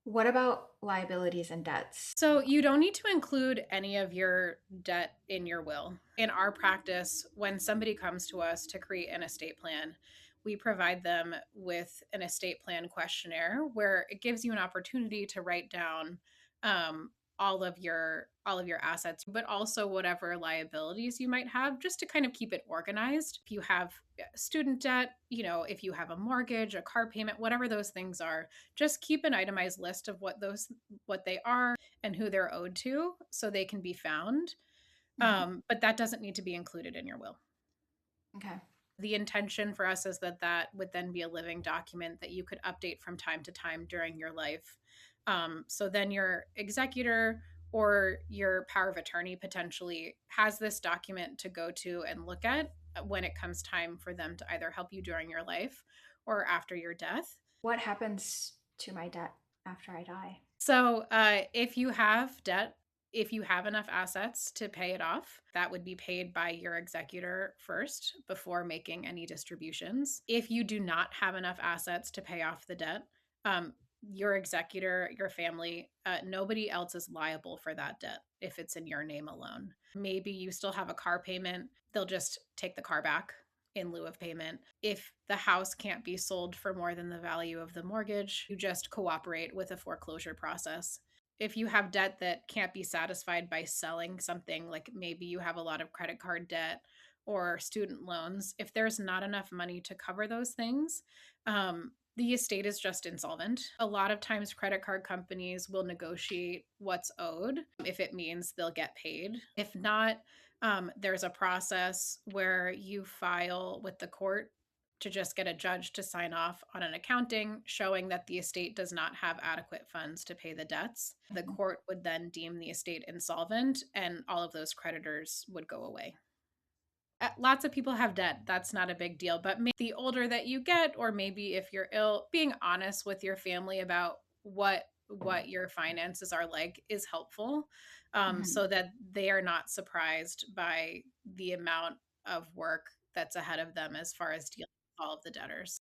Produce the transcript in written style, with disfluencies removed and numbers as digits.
What about liabilities and debts? So you don't need to include any of your debt in your will. In our practice, when somebody comes to us to create an estate plan, we provide them with an estate plan questionnaire where it gives you an opportunity to write down um, all of your assets, but also whatever liabilities you might have, just to kind of keep it organized. If you have student debt, if you have a mortgage, a car payment, whatever those things are, just keep an itemized list of what they are and who they're owed to so they can be found. Mhm. But that doesn't need to be included in your will. Okay. The intention for us is that that would then be a living document that you could update from time to time during your life. So then your executor or your power of attorney potentially has this document to go to and look at when it comes time for them to either help you during your life or after your death. What happens to my debt after I die? So, if you have debt, if you have enough assets to pay it off, that would be paid by your executor first before making any distributions. If you do not have enough assets to pay off the debt, your executor, your family, nobody else is liable for that debt if it's in your name alone. Maybe you still have a car payment, they'll just take the car back in lieu of payment. If the house can't be sold for more than the value of the mortgage, you just cooperate with a foreclosure process. If you have debt that can't be satisfied by selling something, like maybe you have a lot of credit card debt or student loans, if there's not enough money to cover those things, the estate is just insolvent. A lot of times, credit card companies will negotiate what's owed if it means they'll get paid. If not, there's a process where you file with the court to just get a judge to sign off on an accounting showing that the estate does not have adequate funds to pay the debts. The Mhm. court would then deem the estate insolvent and all of those creditors would go away. Lots of people have debt. That's not a big deal. But maybe the older that you get, or maybe if you're ill, being honest with your family about what your finances are like is helpful, Mhm. so that they are not surprised by the amount of work that's ahead of them as far as dealing with all of the debtors.